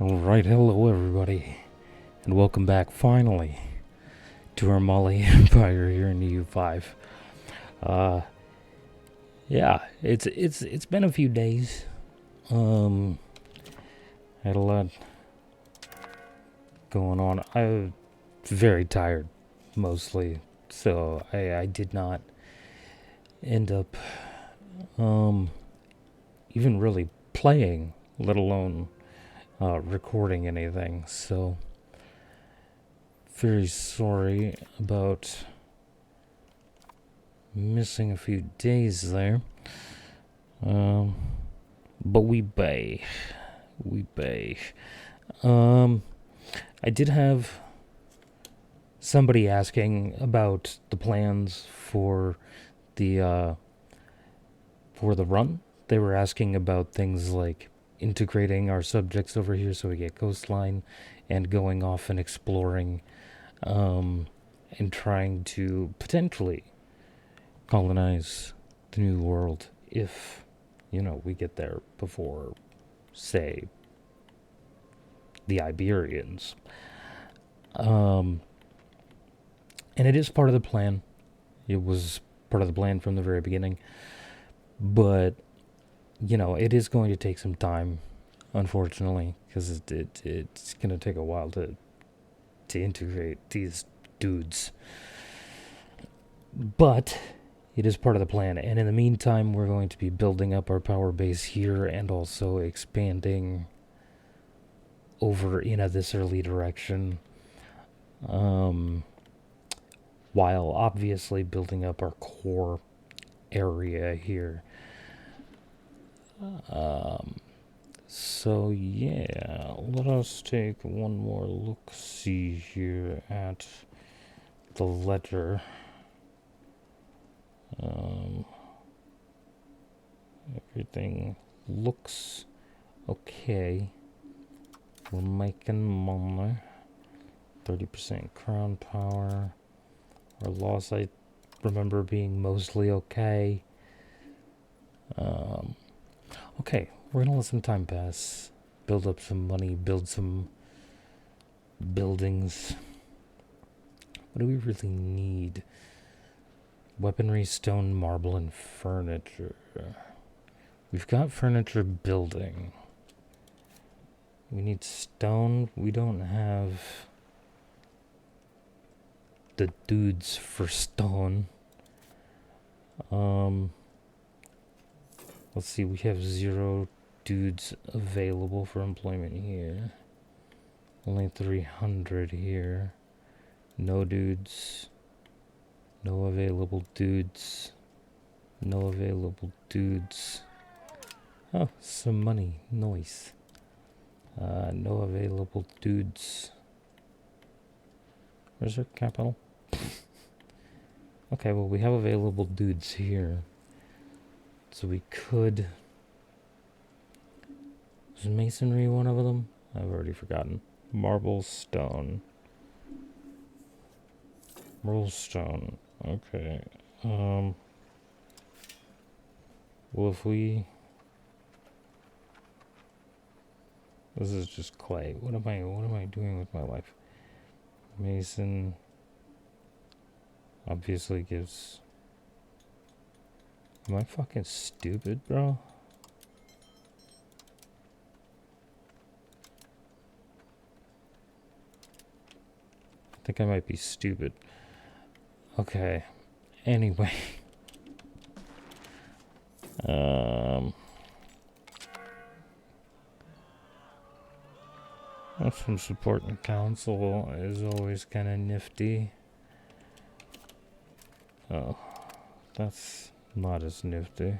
Alright, hello everybody, and welcome back finally to our Molly Empire here in the U5. Uh, yeah, it's been a few days. Had a lot going on. I'm very tired, mostly, so I did not end up, even really playing, let alone, recording anything, so very sorry about missing a few days there. But we bay. We bay. I did have somebody asking about the plans the for the run. They were asking about things like integrating our subjects over here so we get coastline and going off and exploring and trying to potentially colonize the New World if, we get there before, say, the Iberians. And it is part of the plan. It was part of the plan from the very beginning. But, it is going to take some time, unfortunately, because it's going to take a while to integrate these dudes. But it is part of the plan, and in the meantime, we're going to be building up our power base here and also expanding over in this early direction, while obviously building up our core area here. So yeah, let us take one more look-see here at the ledger. Everything looks okay. We're making money. 30% crown power. Our loss, I remember being mostly okay. Okay, we're gonna let some time pass. Build up some money, build some buildings. What do we really need? Weaponry, stone, marble, and furniture. We've got furniture building. We need stone. We don't have the dudes for stone. Let's see, we have 0 dudes available for employment here. Only 300 here. No dudes. No available dudes. No available dudes. Oh, some money. Nice. No available dudes. Where's our capital? Okay, well, we have available dudes here. So we could... Was masonry one of them? I've already forgotten. Marble, stone. Marble, stone. Okay. Well, if we... This is just clay. What am I doing with my life? Mason obviously gives... Am I fucking stupid, bro? I think I might be stupid. Okay. Anyway. Some support in council is always kind of nifty. Oh, that's not as nifty.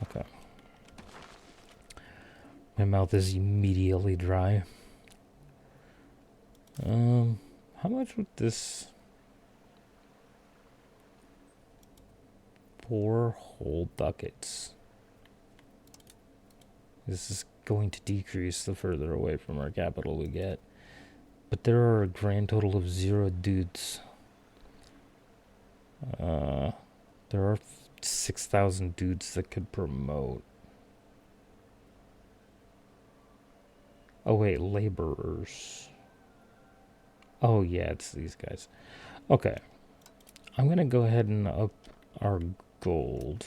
Okay. My mouth is immediately dry. How much would this 4 whole ducats? This is going to decrease the further away from our capital we get. But there are a grand total of 0 dudes. There are 6,000 dudes that could promote. Oh wait, laborers. Oh yeah, it's these guys. Okay. I'm gonna go ahead and up our gold.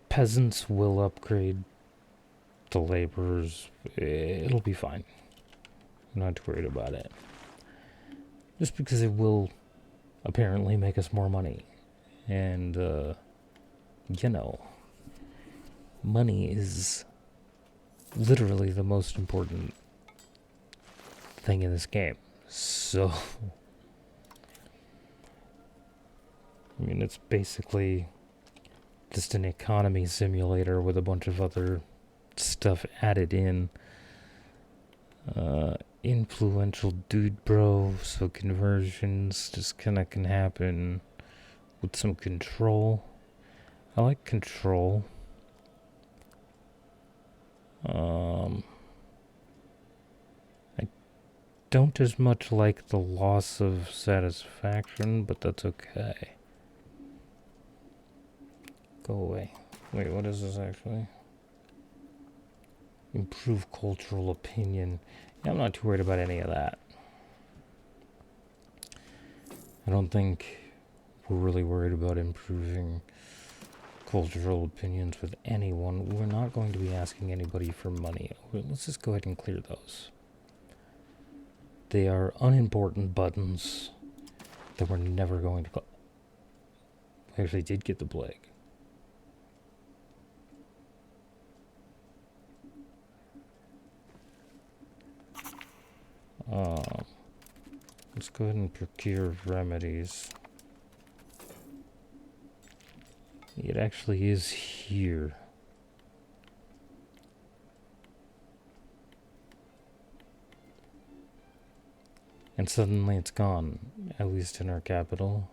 Peasants will upgrade the laborers. It'll be fine. I'm not worried about it. Just because it will apparently make us more money. And, you know, money is literally the most important thing in this game. So, I mean, it's basically just an economy simulator with a bunch of other stuff added in. Influential dude bro, so conversions just kinda can happen with some control. I like control. I don't as much like the loss of satisfaction, but that's okay. Go away. Wait, what is this actually? Improve cultural opinion. Yeah, I'm not too worried about any of that. I don't think we're really worried about improving cultural opinions with anyone. We're not going to be asking anybody for money. Let's just go ahead and clear those. They are unimportant buttons that we're never going to... We actually did get the plague. Let's go ahead and procure remedies. It actually is here. And suddenly it's gone, at least in our capital.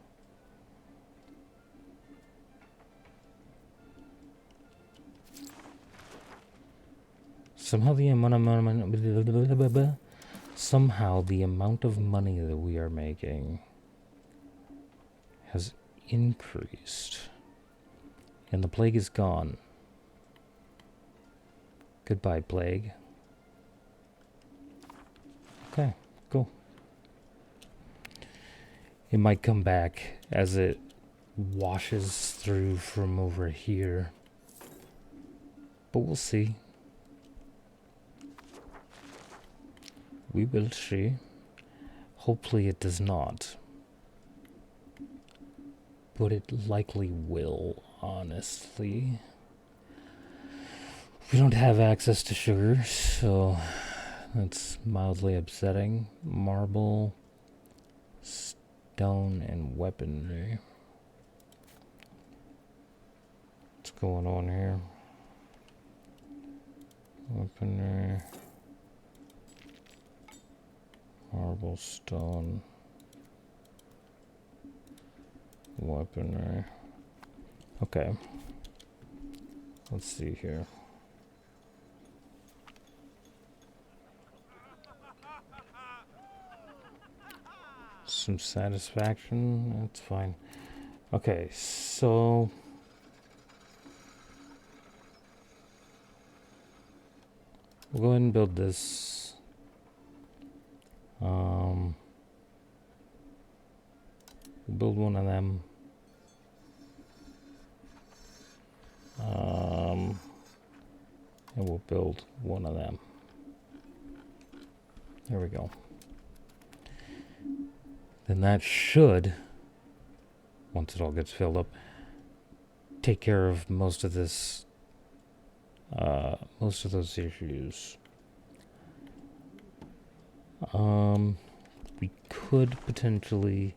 Somehow the amount of money that we are making has increased. And the plague is gone. Goodbye, plague. Okay, cool. It might come back as it washes through from over here. But we'll see. We will see. Hopefully it does not. But it likely will, honestly. We don't have access to sugar, so that's mildly upsetting. Marble, stone, and weaponry. What's going on here? Weaponry. Marble, stone. Weaponry. Okay. Let's see here. Some satisfaction. That's fine. Okay, so we'll go ahead and build this. We'll build one of them. And we'll build one of them. There we go. Then that should, once it all gets filled up, take care of most of this, most of those issues. We could potentially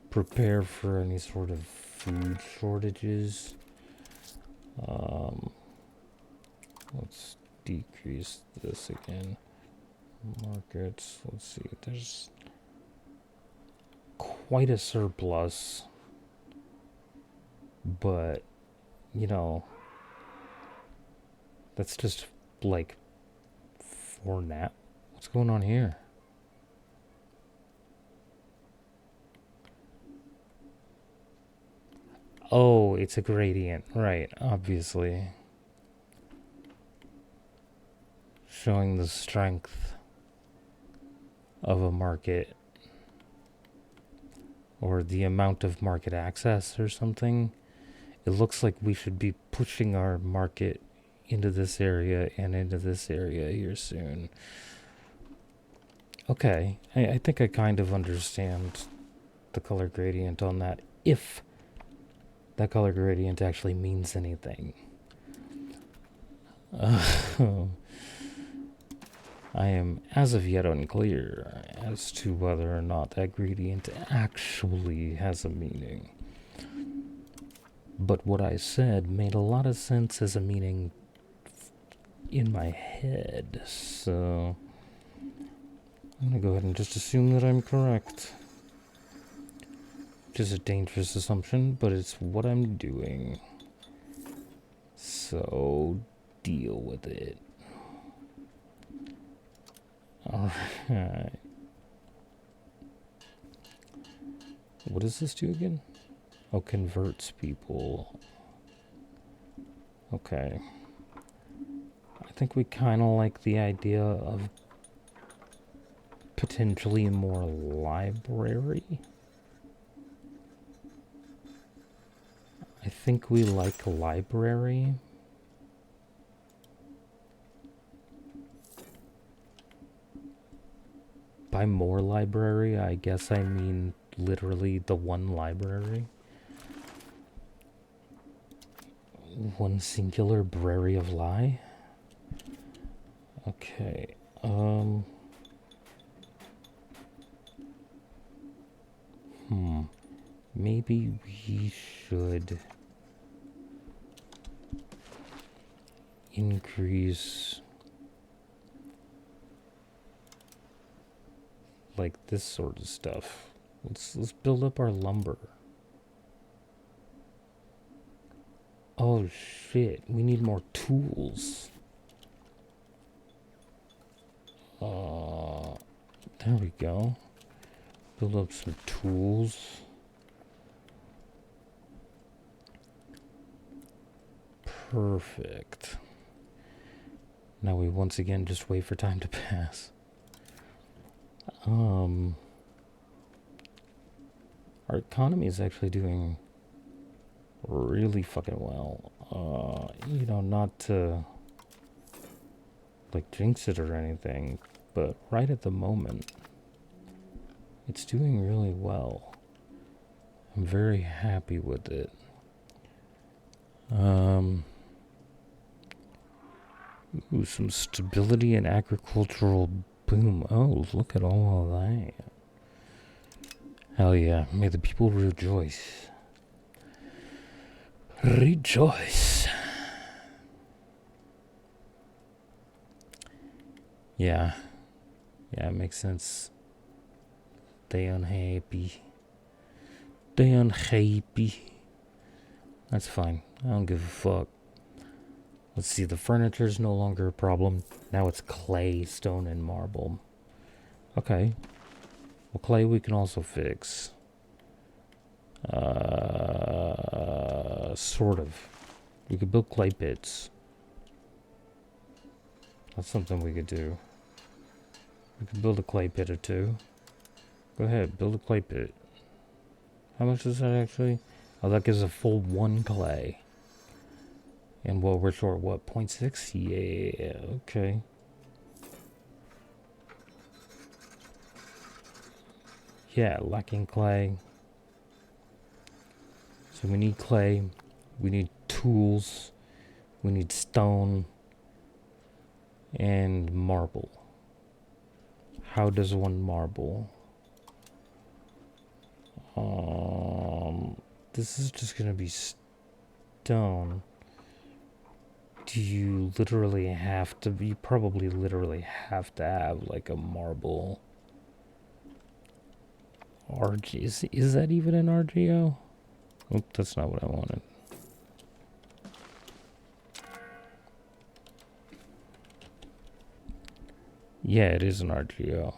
prepare for any sort of food shortages. Let's decrease this again. Markets, let's see, there's quite a surplus, but, you know, that's just like for now. What's going on here? Oh, it's a gradient, right, obviously. showing the strength of a market or the amount of market access or something. It looks like we should be pushing our market into this area and into this area here soon. Okay, I think I kind of understand the color gradient on that, if that color gradient actually means anything. I am as of yet unclear as to whether or not that gradient actually has a meaning. But what I said made a lot of sense as a meaning in my head, so I'm gonna go ahead and just assume that I'm correct. Which is a dangerous assumption, but it's what I'm doing. So deal with it. Alright. What does this do again? Oh, converts people. Okay. I think we kind of like the idea of potentially more library. I think we like library. By more library, I guess I mean literally the one library. One singular brary of lie. Okay. Maybe we should increase like this sort of stuff. Let's build up our lumber. Oh shit, we need more tools. There we go. Build up some tools. Perfect. Now we once again just wait for time to pass. Our economy is actually doing really fucking well. Not to like jinx it or anything, but right at the moment, it's doing really well. I'm very happy with it. Ooh, some stability and agricultural boom. Oh, look at all of that. Hell yeah, may the people rejoice. Rejoice. Yeah, it makes sense. They unhappy. That's fine. I don't give a fuck. Let's see, the furniture's no longer a problem. Now it's clay, stone, and marble. Okay. Well, clay we can also fix. Sort of. We could build clay pits. That's something we could do. We could build a clay pit or two. Go ahead, build a clay pit. How much is that actually? Oh, that gives a full 1 clay. And well, we're short, what, 0.6? Yeah, okay. Yeah, lacking clay. So we need clay. We need tools. We need stone. And marble. How does one marble? This is just gonna be stone. Do you literally have to? You probably literally have to have like a marble. RG is that even an RGO? Oop, that's not what I wanted. Yeah, it is an RGO.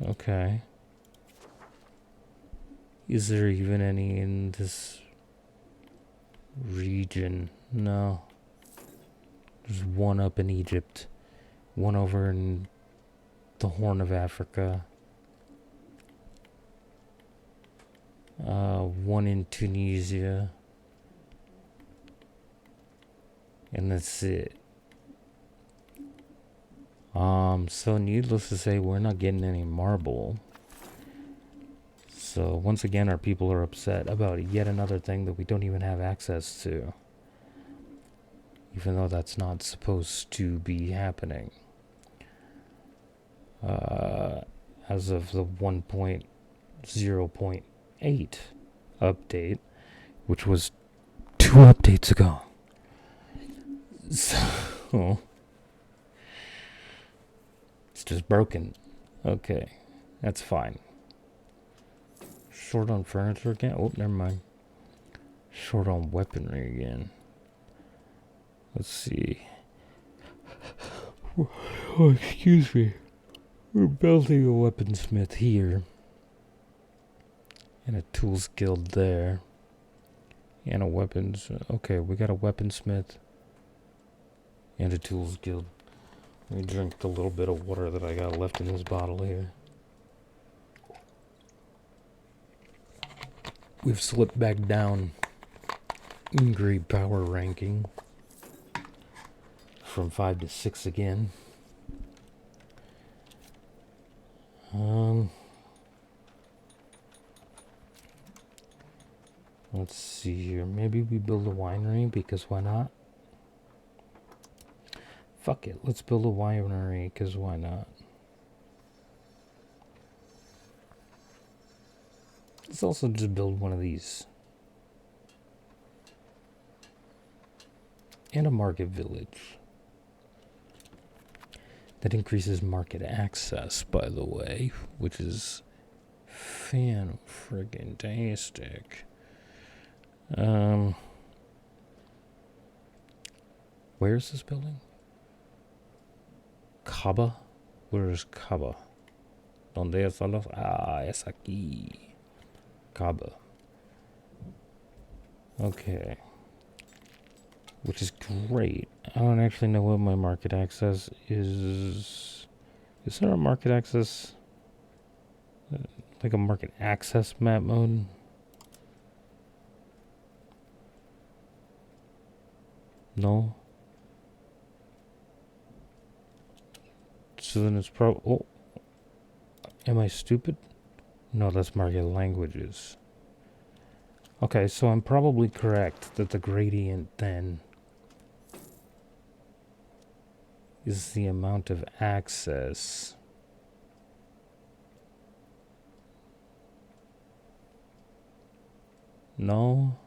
Okay. Is there even any in this region? No. There's one up in Egypt one over in the Horn of Africa, one in Tunisia, and that's it. So needless to say, we're not getting any marble. So once again, our people are upset about yet another thing that we don't even have access to, even though that's not supposed to be happening. As of the 1.0.8 update, which was 2 updates ago. So it's just broken. Okay, that's fine. Short on furniture again? Oh, never mind. Short on weaponry again. Let's see. Oh, excuse me. We're building a weaponsmith here. And a tools guild there. And a weapons... Okay, we got a weaponsmith. And a tools guild. Let me drink the little bit of water that I got left in this bottle here. We've slipped back down in grade power ranking from 5 to 6 again. Let's see here. Maybe we build a winery, because why not? Fuck it. Let's build a winery, because why not? Let's also just build one of these. And a market village. That increases market access, by the way, which is fan-friggin-tastic. Where is this building? Caba? Where is Caba? ¿Dónde están los? Ah, es aquí. Caba. Okay. Which is great. I don't actually know what my market access is. Is there a market access? Like a market access map mode? No? So then it's probably... Oh. Am I stupid? No, that's market languages. Okay, so I'm probably correct that the gradient then is the amount of access. No?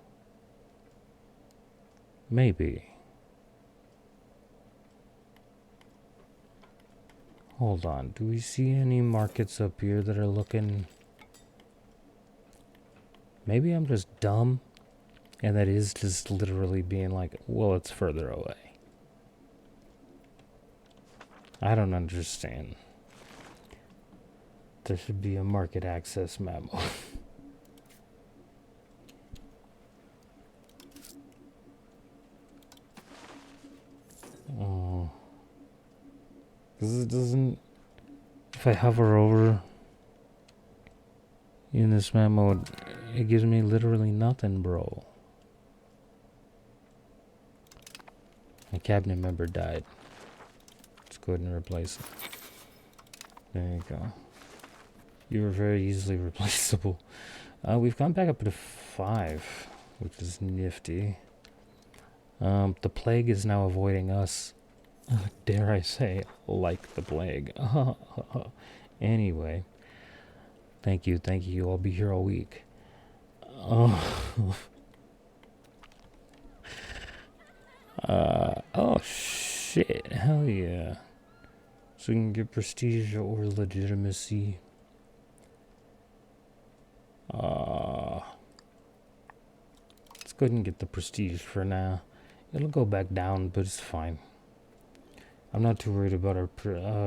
Maybe. Hold on, do we see any markets up here that are looking... Maybe I'm just dumb, and that is just literally being like, well, it's further away. I don't understand. There should be a market access memo. Oh. Because it doesn't... If I hover over in this map mode, it gives me literally nothing, bro. My cabinet member died. Let's go ahead and replace it. There you go. You were very easily replaceable. We've gone back up to 5, which is nifty. The plague is now avoiding us. Dare I say, like the plague. Anyway. Thank you. I'll be here all week. Oh, oh shit. Hell yeah. So we can get prestige or legitimacy. Let's go ahead and get the prestige for now. It'll go back down, but it's fine. I'm not too worried about our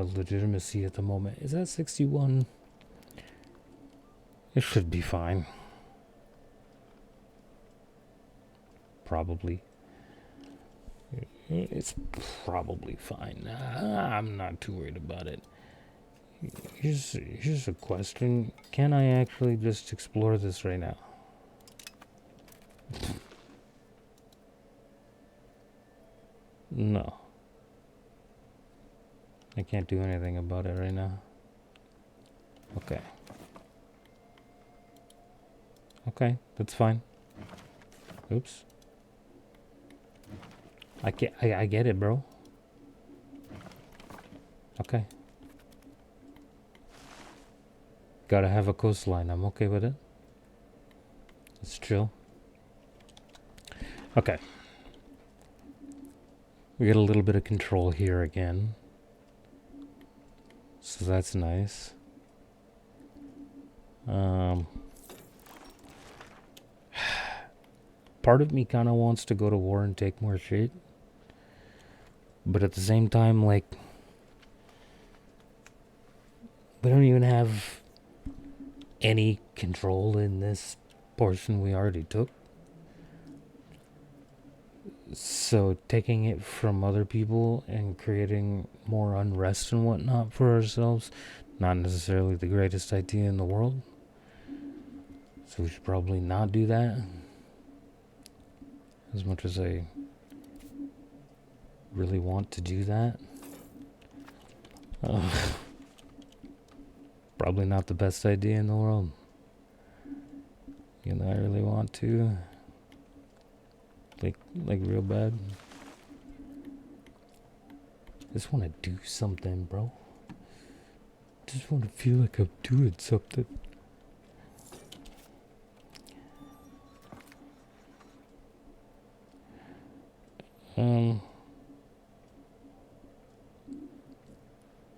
legitimacy at the moment. Is that 61? It should be fine. Probably. It's probably fine. I'm not too worried about it. Here's a question. Can I actually just explore this right now? No. I can't do anything about it right now. Okay. Okay, that's fine. Oops. I get it, bro. Okay. Gotta have a coastline. I'm okay with it. It's chill. Okay. We get a little bit of control here again. So that's nice. Part of me kind of wants to go to war and take more shit. But at the same time, like, we don't even have any control in this portion we already took. So taking it from other people and creating more unrest and whatnot for ourselves, not necessarily the greatest idea in the world. So we should probably not do that. As much as I really want to do that. Probably not the best idea in the world. You know, I really want to. Like real bad. Just want to do something, bro. Just want to feel like I'm doing something.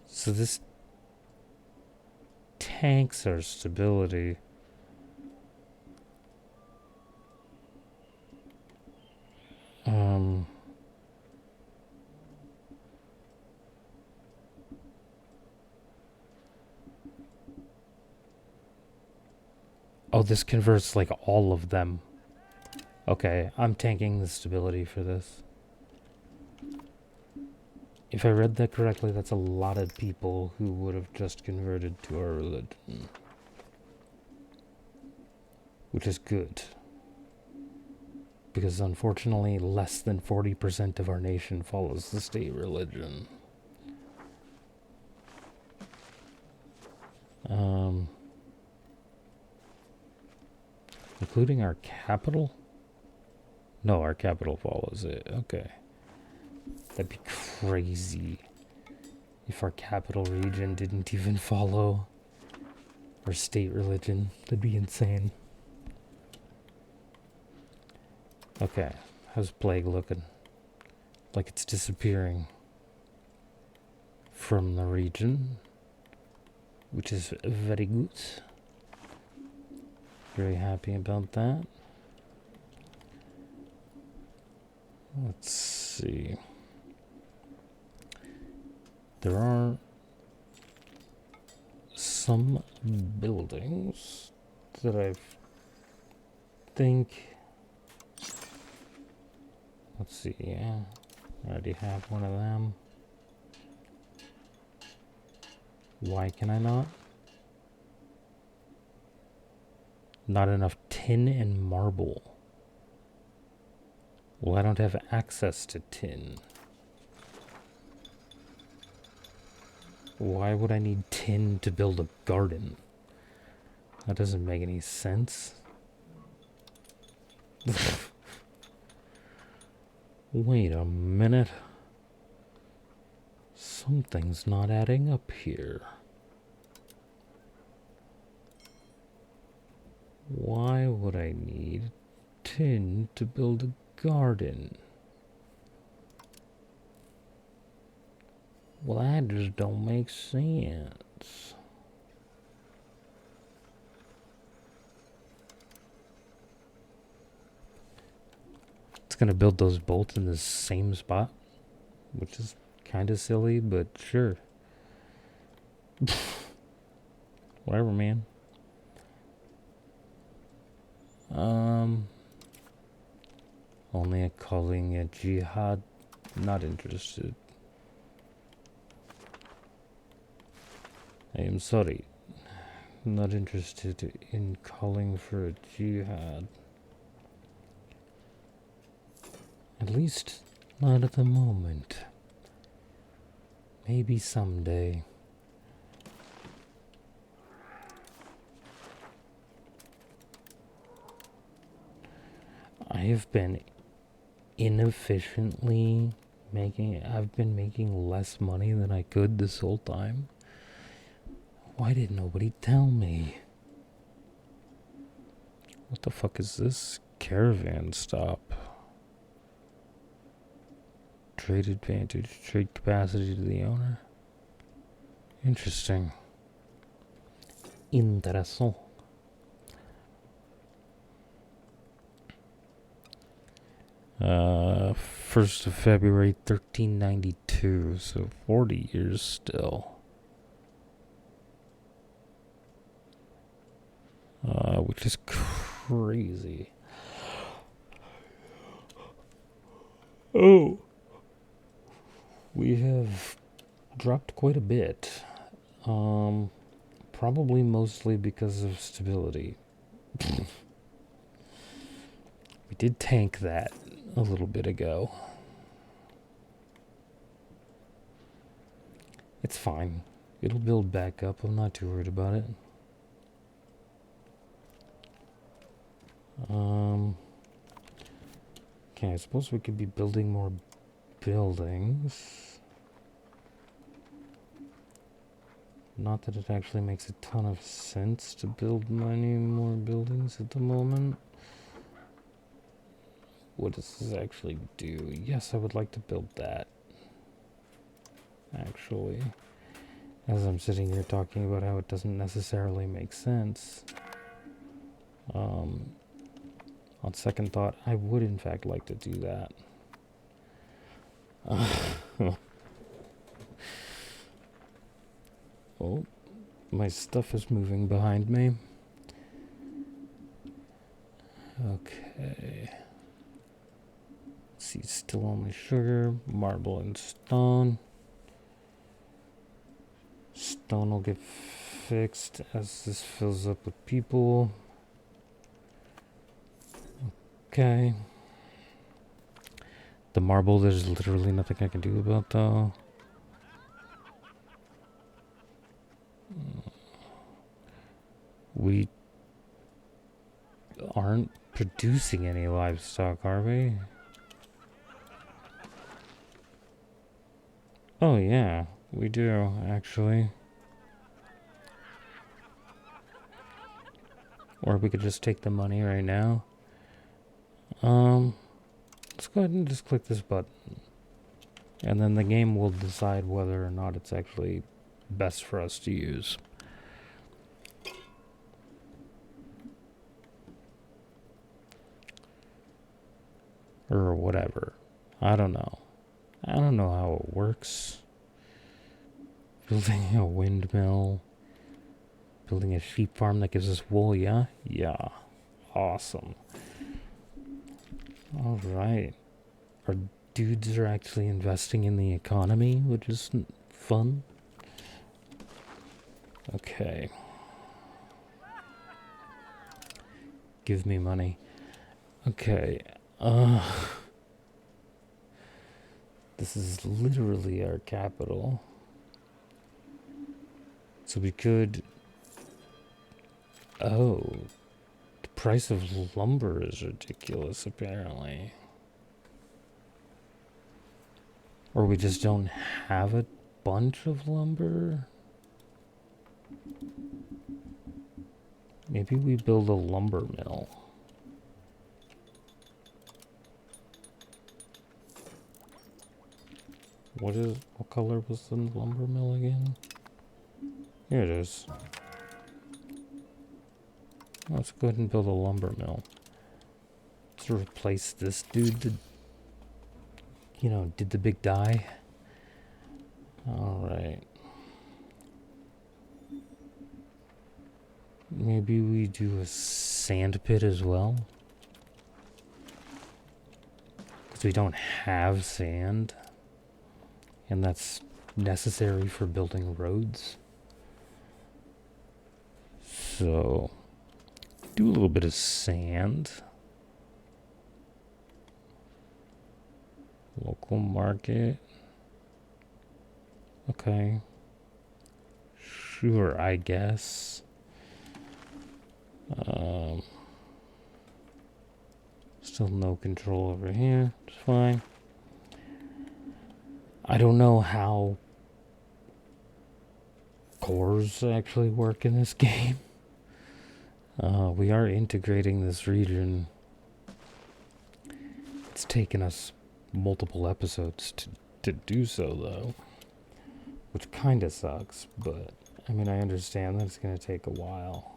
So this tanks our stability. Oh, this converts like all of them. Okay, I'm tanking the stability for this. If I read that correctly, that's a lot of people who would have just converted to our religion. Which is good. Because unfortunately, less than 40% of our nation follows the state religion. Including our capital? No, our capital follows it. Okay. That'd be crazy if our capital region didn't even follow our state religion. That'd be insane. Okay, how's plague looking? Like it's disappearing from the region, which is very good. Very happy about that. Let's see. There are some buildings that I think... Let's see, yeah. I already have one of them. Why can I not? Not enough tin and marble. Well, I don't have access to tin. Why would I need tin to build a garden? That doesn't make any sense. Wait a minute. Something's not adding up here. Why would I need tin to build a garden? Well, that just don't make sense. It's gonna build those bolts in the same spot, which is kind of silly, but sure. Whatever, man. Only calling a jihad Not interested. I am sorry. Not interested in calling for a jihad. At least not at the moment. Maybe someday. I have been inefficiently I've been making less money than I could this whole time. Why did nobody tell me? What the fuck is this? Caravan stop. Trade advantage. Trade capacity to the owner. Interesting. Interesting. 1st of February 1392, so 40 years still. Which is crazy. Oh. We have dropped quite a bit. Probably mostly because of stability. We did tank that a little bit ago. It's fine. It'll build back up. I'm not too worried about it. Okay, I suppose we could be building more buildings. Not that it actually makes a ton of sense to build many more buildings at the moment. What does this actually do? Yes, I would like to build that. Actually, as I'm sitting here talking about how it doesn't necessarily make sense. On second thought, I would in fact like to do that. Oh, my stuff is moving behind me. Okay. Let's see, still only sugar, marble, and stone. Stone will get fixed as this fills up with people. Okay. The marble, there's literally nothing I can do about though. We aren't producing any livestock, are we? Oh yeah, we do, actually. Or we could just take the money right now. Let's go ahead and just click this button. And then the game will decide whether or not it's actually best for us to use. Or whatever. I don't know. I don't know how it works. Building a windmill. Building a sheep farm that gives us wool, yeah? Yeah. Awesome. Alright. Our dudes are actually investing in the economy, which is fun. Okay. Give me money. Okay. This is literally our capital. So we could... Oh. The price of lumber is ridiculous, apparently. Or we just don't have a bunch of lumber? Maybe we build a lumber mill. What color was the lumber mill again? Here it is. Let's go ahead and build a lumber mill. To replace this dude that, did the big die. Alright. Maybe we do a sand pit as well. Because we don't have sand. And that's necessary for building roads. So, do a little bit of sand. Local market. Okay. Sure, I guess. Still no control over here. It's fine. I don't know how cores actually work in this game. We are integrating this region. It's taken us multiple episodes to do so, though. Which kind of sucks, but I mean, I understand that it's going to take a while.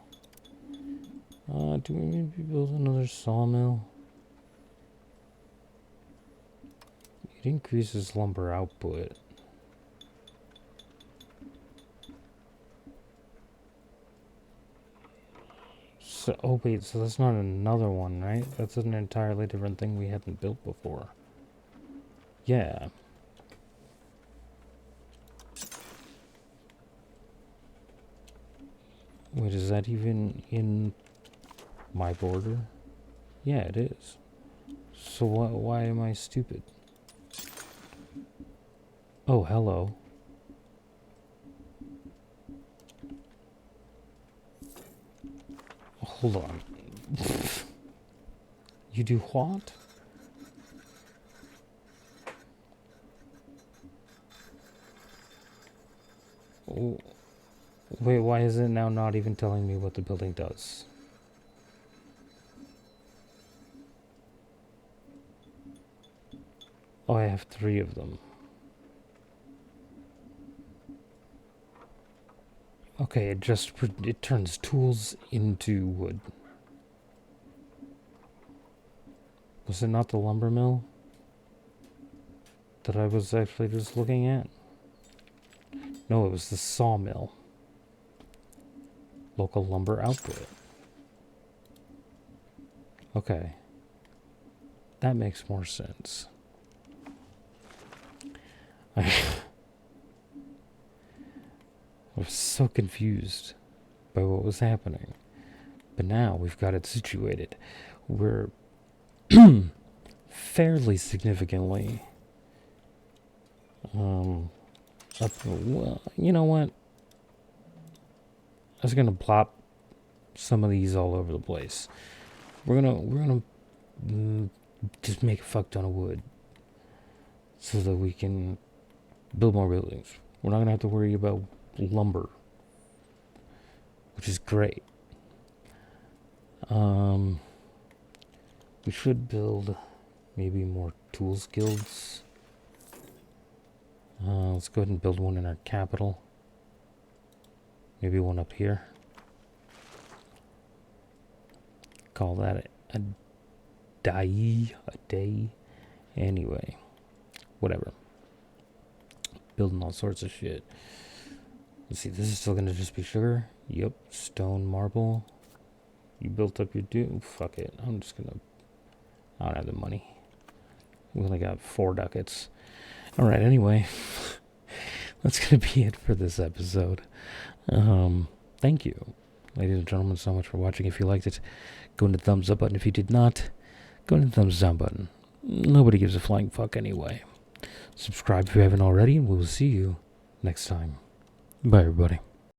Do we maybe build another sawmill? It increases lumber output. So, oh wait, so that's not another one, right? That's an entirely different thing we hadn't built before. Yeah. Wait, is that even in my border? Yeah, it is. So why am I stupid? Oh, hello. Hold on. You do what? Oh, wait, why is it now not even telling me what the building does? Oh, I have 3 of them. Okay, it turns tools into wood. Was it not the lumber mill that I was actually just looking at? No, it was the sawmill. Local lumber output. Okay. That makes more sense. I was so confused by what was happening. But now we've got it situated. We're fairly significantly up. Well, you know what? I was gonna plop some of these all over the place. We're gonna just make a fuck ton of wood so that we can build more buildings. We're not gonna have to worry about lumber, which is great. We should build maybe more tools guilds. Let's go ahead and build one in our capital. Maybe one up here. Call that a day. Anyway, whatever. Building all sorts of shit. Let's see, this is still gonna just be sugar. Yep, stone, marble. You built up your fuck it. I don't have the money. We only got 4 ducats. Alright, anyway. That's gonna be it for this episode. Thank you, ladies and gentlemen, so much for watching. If you liked it, go into the thumbs up button. If you did not, go into the thumbs down button. Nobody gives a flying fuck anyway. Subscribe if you haven't already, and we'll see you next time. Bye, everybody.